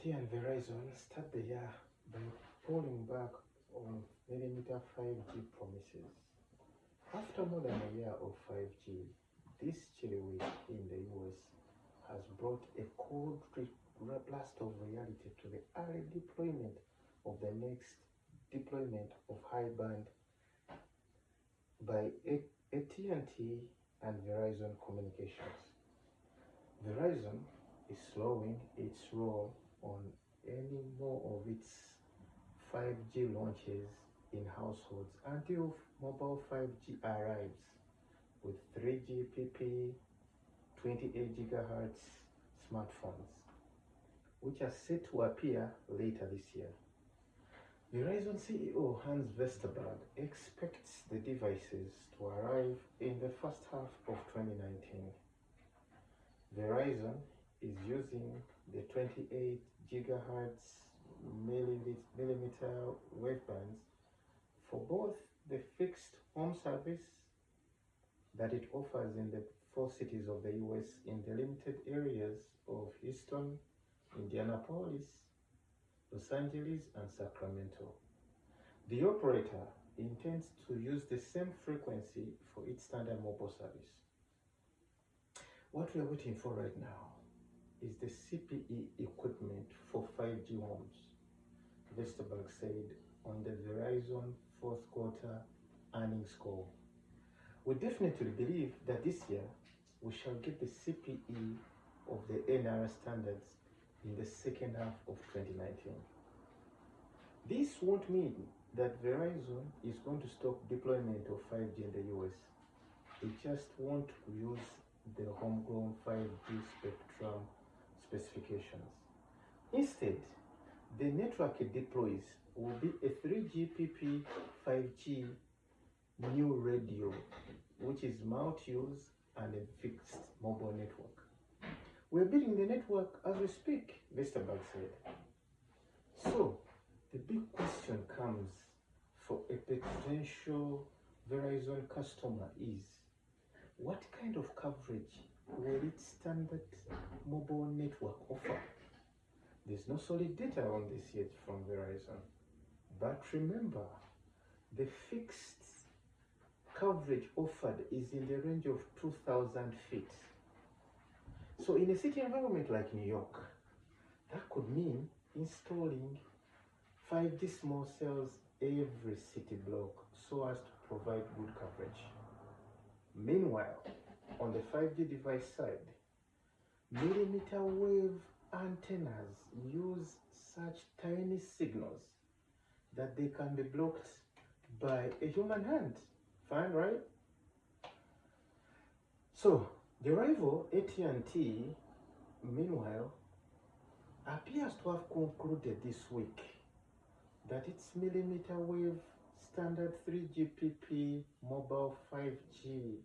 AT&T and Verizon start the year by pulling back on millimeter 5G promises. After more than a year of 5G, this chilly week in the US has brought a cold blast of reality to the early deployment of the next deployment of high band by AT&T and Verizon Communications. Verizon is slowing its roll on any more of its 5G launches in households until mobile 5G arrives with 3GPP 28 GHz smartphones, which are set to appear later this year. Verizon CEO Hans Vesterberg expects the devices to arrive in the first half of 2019. Verizon is using the 28 GHz millimeter wavebands for both the fixed home service that it offers in the 4 cities of the US in the limited areas of Houston, Indianapolis, Los Angeles, and Sacramento. The operator intends to use the same frequency for its standard mobile service. What we are waiting for right now is the CPE equipment for 5G homes, Vesterberg said on the Verizon fourth quarter earnings call. We definitely believe that this year we shall get the CPE of the NR standards in the second half of 2019. This won't mean that Verizon is going to stop deployment of 5G in the US. It just won't use the homegrown 5G spectrum specifications. Instead, the network it deploys will be a 3GPP 5G new radio, which is multi-use and a fixed mobile network. We're building the network as we speak, Vesterberg said. So, the big question comes for a potential Verizon customer is, what kind of coverage will its standard mobile network offer? There's no solid data on this yet from Verizon. But remember, the fixed coverage offered is in the range of 2,000 feet. So in a city environment like New York, that could mean installing 5G small cells every city block so as to provide good coverage. Meanwhile, on the 5G device side, millimeter wave antennas use such tiny signals that they can be blocked by a human hand. Fine, right? So, the rival AT&T, meanwhile, appears to have concluded this week that its millimeter wave standard 3GPP mobile 5G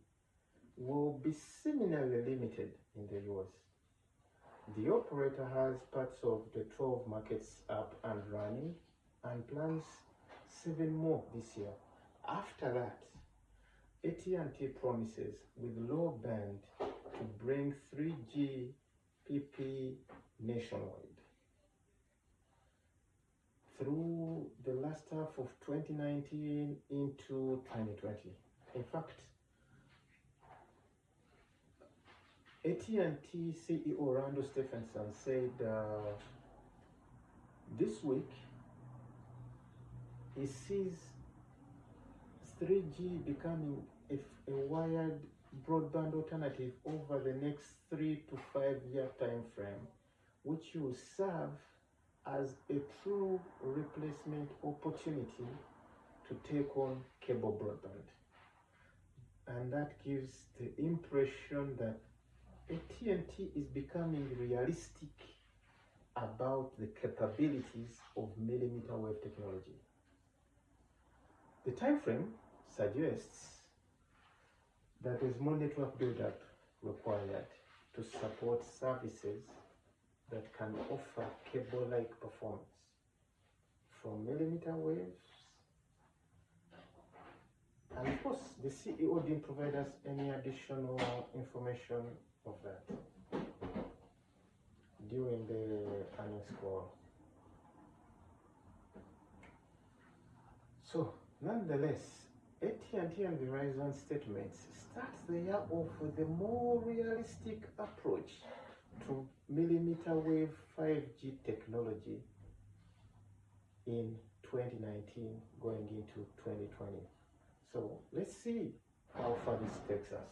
will be similarly limited in the US. The operator has parts of the 12 markets up and running and plans 7 more this year. After that, AT&T promises with low band to bring 3GPP nationwide through the last half of 2019 into 2020. In fact, AT&T CEO Randall Stephenson said this week he sees 3G becoming a wired broadband alternative over the next 3 to 5 year time frame, which will serve as a true replacement opportunity to take on cable broadband. And that gives the impression that AT&T is becoming realistic about the capabilities of millimeter wave technology. The time frame suggests that there's more network build-up required to support services that can offer cable-like performance from millimeter waves. And of course, the CEO didn't provide us any additional information of that. during the earnings call. So, nonetheless, AT&T and Verizon statements starts the year off with a more realistic approach to millimeter wave 5G technology in 2019 going into 2020. So let's see how far this takes us.